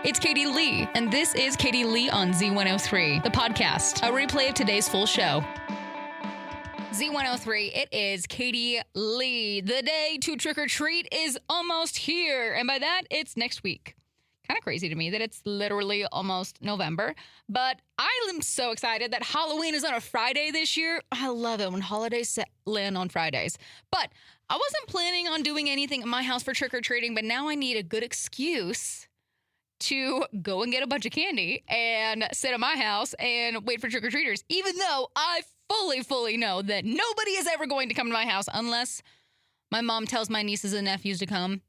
It's Katie Lee, and this is Katie Lee on Z103, the podcast, a replay of today's full show. Z103, it is Katie Lee. The day to trick or treat is almost here, and by that, it's next week. Kind of crazy to me that it's literally almost November, but I am so excited that Halloween is on a Friday this year. I love it when holidays land on Fridays. But I wasn't planning on doing anything at my house for trick-or-treating, but now I need a good excuse to go and get a bunch of candy and sit at my house and wait for trick-or-treaters, even though I fully know that nobody is ever going to come to my house unless my mom tells my nieces and nephews to come.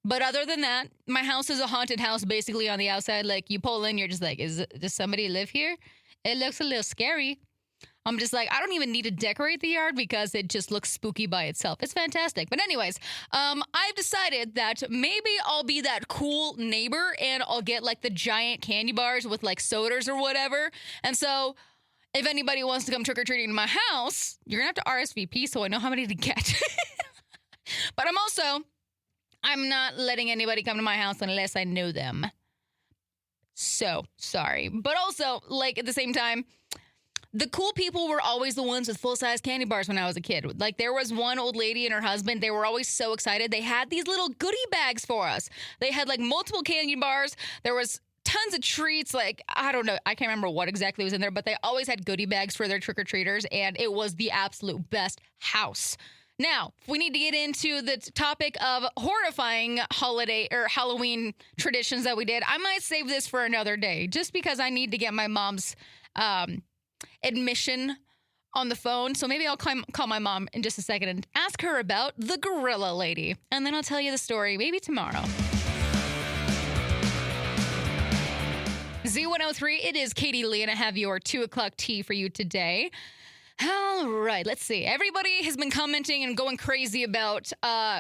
But other than that, my house is a haunted house basically on the outside. Like, you pull in, you're just like, does somebody live here? It looks a little scary. I'm just like, I don't even need to decorate the yard because it just looks spooky by itself. It's fantastic. But anyways, I've decided that maybe I'll be that cool neighbor and I'll get like the giant candy bars with like sodas or whatever. And so if anybody wants to come trick-or-treating to my house, you're going to have to RSVP so I know how many to get. But I'm not letting anybody come to my house unless I know them. So sorry. But also, like, at the same time, the cool people were always the ones with full-size candy bars when I was a kid. Like, there was one old lady and her husband. They were always so excited. They had these little goodie bags for us. They had, like, multiple candy bars. There was tons of treats. Like, I don't know. I can't remember what exactly was in there, but they always had goodie bags for their trick-or-treaters, and it was the absolute best house. Now, if we need to get into the topic of horrifying holiday or Halloween traditions that we did, I might save this for another day just because I need to get my mom's admission on the phone. So maybe I'll call my mom in just a second and ask her about the gorilla lady. And then I'll tell you the story maybe tomorrow. Z103, it is Katie Lee, and I have your 2 o'clock tea for you today. All right, let's see. Everybody has been commenting and going crazy about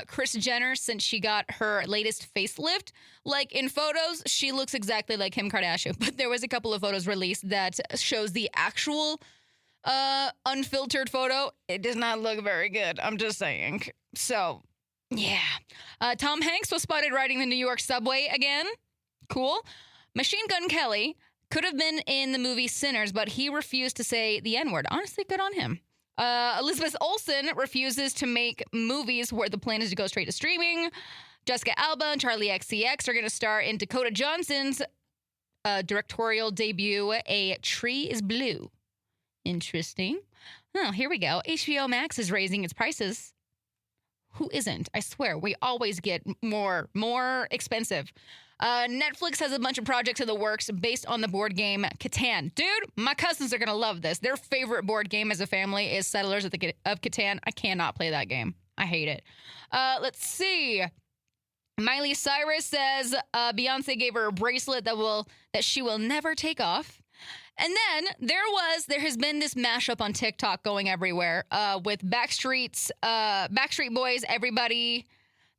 Kris Jenner since she got her latest facelift. Like, in photos, she looks exactly like Kim Kardashian, but there was a couple of photos released that shows the actual unfiltered photo. It does not look very good, I'm just saying. So, yeah. Tom Hanks was spotted riding the New York subway again. Cool. Machine Gun Kelly could have been in the movie Sinners, but he refused to say the N-word. Honestly, good on him. Elizabeth Olsen refuses to make movies where the plan is to go straight to streaming. Jessica Alba and Charlie XCX are going to star in Dakota Johnson's directorial debut, A Tree is Blue. Interesting. Oh, here we go. HBO Max is raising its prices. Who isn't? I swear, we always get more expensive. Netflix has a bunch of projects in the works based on the board game Catan. Dude, my cousins are going to love this. Their favorite board game as a family is Settlers of Catan. I cannot play that game. I hate it. Let's see. Miley Cyrus says Beyonce gave her a bracelet that she will never take off. And then there has been this mashup on TikTok going everywhere with Backstreet Boys, Everybody,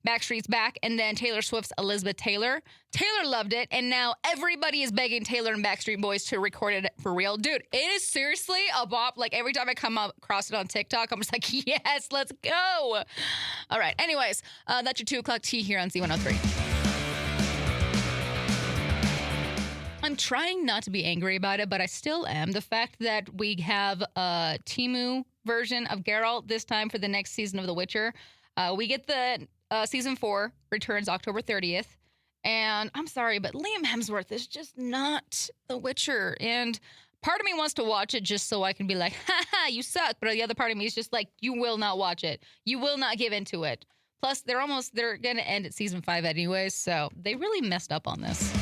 Backstreet's Back, and then Taylor Swift's Elizabeth Taylor. Taylor loved it, and now everybody is begging Taylor and Backstreet Boys to record it for real. Dude, it is seriously a bop. Like, every time I come across it on TikTok, I'm just like, yes, let's go. All right, anyways, that's your 2 o'clock tea here on Z103. I'm trying not to be angry about it, but I still am. The fact that we have a Temu version of Geralt this time for the next season of The Witcher. We get the season 4 returns October 30th. And I'm sorry, but Liam Hemsworth is just not The Witcher. And part of me wants to watch it just so I can be like, ha, you suck. But the other part of me is just like, you will not watch it. You will not give into it. Plus, they're going to end at season 5 anyways. So they really messed up on this.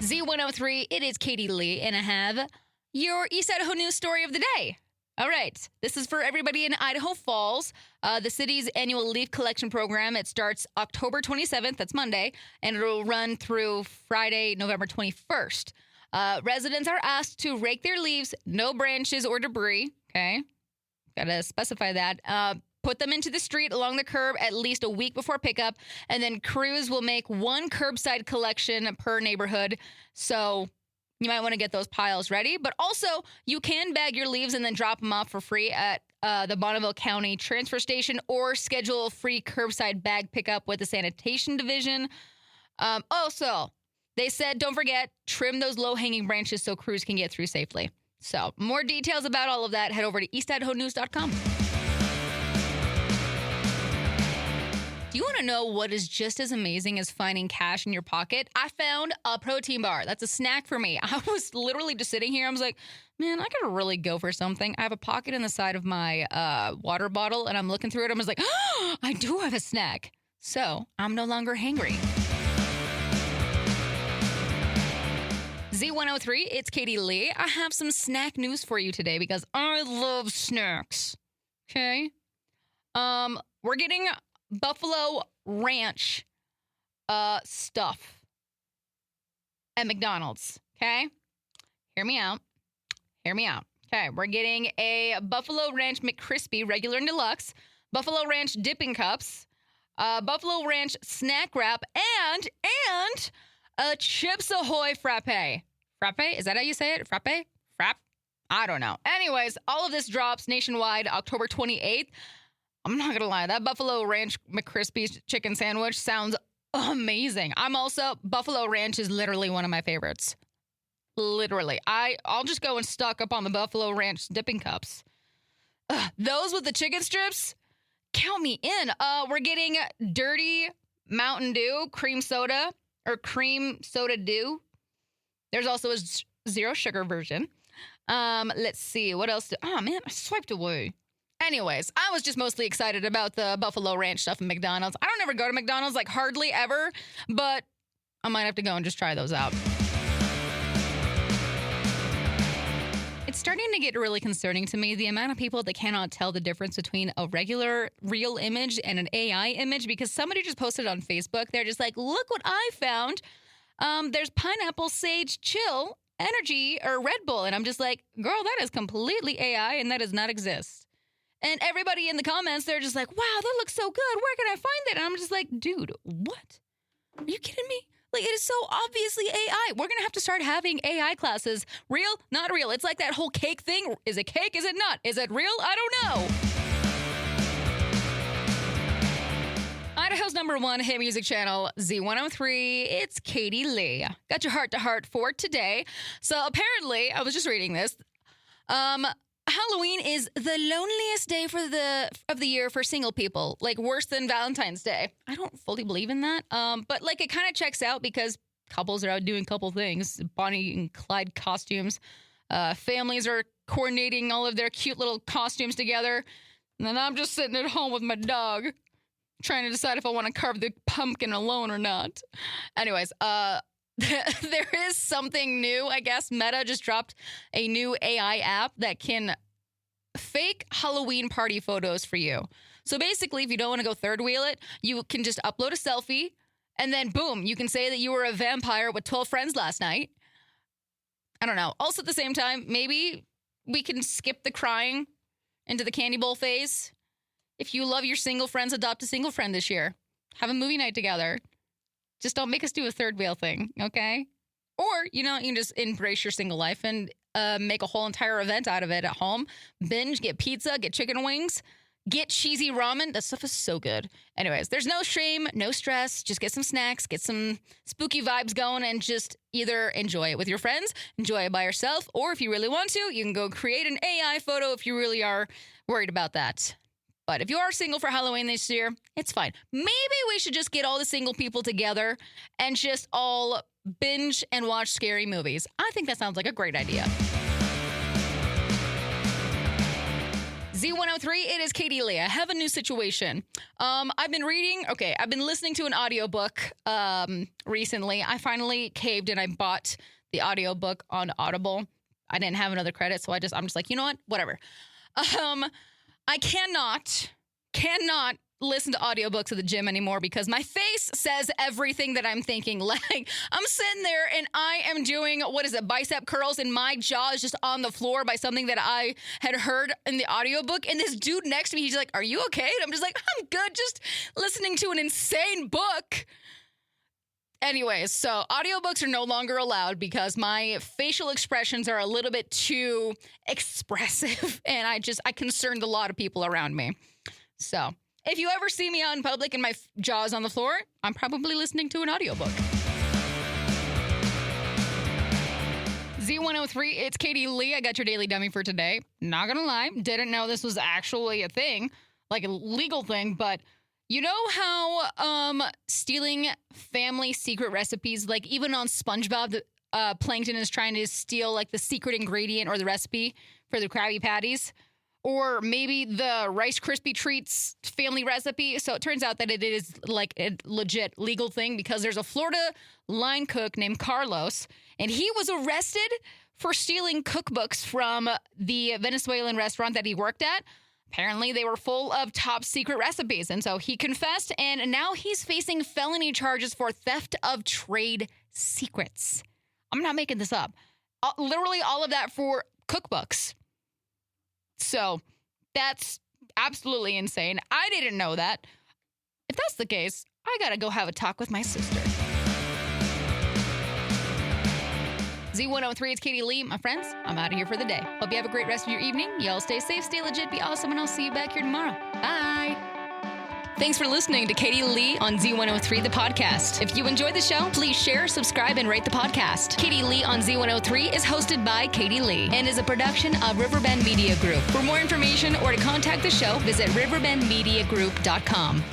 Z103, it is Katie Lee, and I have your East Idaho News story of the day. All right, this is for everybody in Idaho Falls. The city's annual leaf collection program, it starts October 27th, that's Monday, and it'll run through Friday, November 21st. Residents are asked to rake their leaves, no branches or debris, okay? Gotta specify that. Put them into the street along the curb at least a week before pickup, and then crews will make one curbside collection per neighborhood. So you might want to get those piles ready. But also, you can bag your leaves and then drop them off for free at the Bonneville County Transfer Station or schedule free curbside bag pickup with the Sanitation Division. Also, they said, don't forget, trim those low-hanging branches so crews can get through safely. So, more details about all of that, head over to eastidahonews.com. Do you want to know what is just as amazing as finding cash in your pocket? I found a protein bar. That's a snack for me. I was literally just sitting here. I was like, man, I gotta really go for something. I have a pocket in the side of my water bottle, and I'm looking through it. I was like, oh, I do have a snack. So I'm no longer hangry. Z103, it's Katie Lee. I have some snack news for you today because I love snacks. Okay? We're getting Buffalo Ranch stuff at McDonald's. Okay? Hear me out. Okay, we're getting a Buffalo Ranch McCrispy regular and deluxe, Buffalo Ranch dipping cups, Buffalo Ranch snack wrap, and a Chips Ahoy frappe. Frappe? Is that how you say it? Frappe? Frap? I don't know. Anyways, all of this drops nationwide October 28th. I'm not gonna lie, that Buffalo Ranch McCrispy chicken sandwich sounds amazing. Buffalo Ranch is literally one of my favorites. Literally. I'll just go and stock up on the Buffalo Ranch dipping cups. Those with the chicken strips, count me in. We're getting Dirty Mountain Dew cream soda or cream soda dew. There's also a zero sugar version. Let's see. What else? Oh, man, I swiped away. Anyways, I was just mostly excited about the Buffalo Ranch stuff in McDonald's. I don't ever go to McDonald's, like hardly ever, but I might have to go and just try those out. It's starting to get really concerning to me, the amount of people that cannot tell the difference between a regular, real image and an AI image, because somebody just posted on Facebook. They're just like, look what I found. There's pineapple, sage, chill, energy, or Red Bull. And I'm just like, girl, that is completely AI and that does not exist. And everybody in the comments, they're just like, wow, that looks so good. Where can I find that? And I'm just like, dude, what? Are you kidding me? Like, it is so obviously AI. We're going to have to start having AI classes. Real, not real. It's like that whole cake thing. Is it cake? Is it not? Is it real? I don't know. Idaho's #1 hit music channel, Z103. It's Katie Lee. Got your heart-to-heart for today. So apparently, I was just reading this. Halloween is the loneliest day of the year for single people, like worse than Valentine's Day. I don't fully believe in that, but like it kind of checks out because couples are out doing couple things, Bonnie and Clyde costumes. Families are coordinating all of their cute little costumes together, and then I'm just sitting at home with my dog, trying to decide if I want to carve the pumpkin alone or not. Anyways, there is something new, I guess. Meta just dropped a new AI app that can fake Halloween party photos for you. So basically, if you don't want to go third wheel it, you can just upload a selfie and then boom, you can say that you were a vampire with 12 friends last night. I don't know. Also at the same time, maybe we can skip the crying into the candy bowl phase. If you love your single friends, adopt a single friend this year. Have a movie night together. Just don't make us do a third wheel thing, okay? Or, you can just embrace your single life and make a whole entire event out of it at home. Binge, get pizza, get chicken wings, get cheesy ramen. That stuff is so good. Anyways, there's no shame, no stress. Just get some snacks, get some spooky vibes going, and just either enjoy it with your friends, enjoy it by yourself, or if you really want to, you can go create an AI photo if you really are worried about that. But if you are single for Halloween this year, it's fine. Maybe we should just get all the single people together and just all binge and watch scary movies. I think that sounds like a great idea. Z103, it is Katie Lee. I have a new situation. I've been listening to an audiobook recently. I finally caved and I bought the audiobook on Audible. I didn't have another credit, so I'm just like, you know what? Whatever. I cannot listen to audiobooks at the gym anymore because my face says everything that I'm thinking. Like, I'm sitting there and I am doing, bicep curls, and my jaw is just on the floor by something that I had heard in the audiobook. And this dude next to me, he's like, are you okay? And I'm just like, I'm good, just listening to an insane book. Anyways, so audiobooks are no longer allowed because my facial expressions are a little bit too expressive and I concerned a lot of people around me. So if you ever see me out in public and my jaw's on the floor, I'm probably listening to an audiobook. Z103, it's Katie Lee. I got your daily dummy for today. Not gonna lie, didn't know this was actually a thing, like a legal thing, but you know how stealing family secret recipes, like even on SpongeBob, Plankton is trying to steal like the secret ingredient or the recipe for the Krabby Patties? Or maybe the Rice Krispie Treats family recipe. So it turns out that it is like a legit legal thing because there's a Florida line cook named Carlos, and he was arrested for stealing cookbooks from the Venezuelan restaurant that he worked at. Apparently, they were full of top secret recipes. And so he confessed, and now he's facing felony charges for theft of trade secrets. I'm not making this up. Literally all of that for cookbooks. So that's absolutely insane. I didn't know that. If that's the case, I gotta go have a talk with my sister. Z103, it's Katie Lee. My friends, I'm out of here for the day. Hope you have a great rest of your evening. Y'all stay safe, stay legit, be awesome, and I'll see you back here tomorrow. Bye. Thanks for listening to Katie Lee on Z103, the podcast. If you enjoyed the show, please share, subscribe, and rate the podcast. Katie Lee on Z103 is hosted by Katie Lee and is a production of Riverbend Media Group. For more information or to contact the show, visit riverbendmediagroup.com.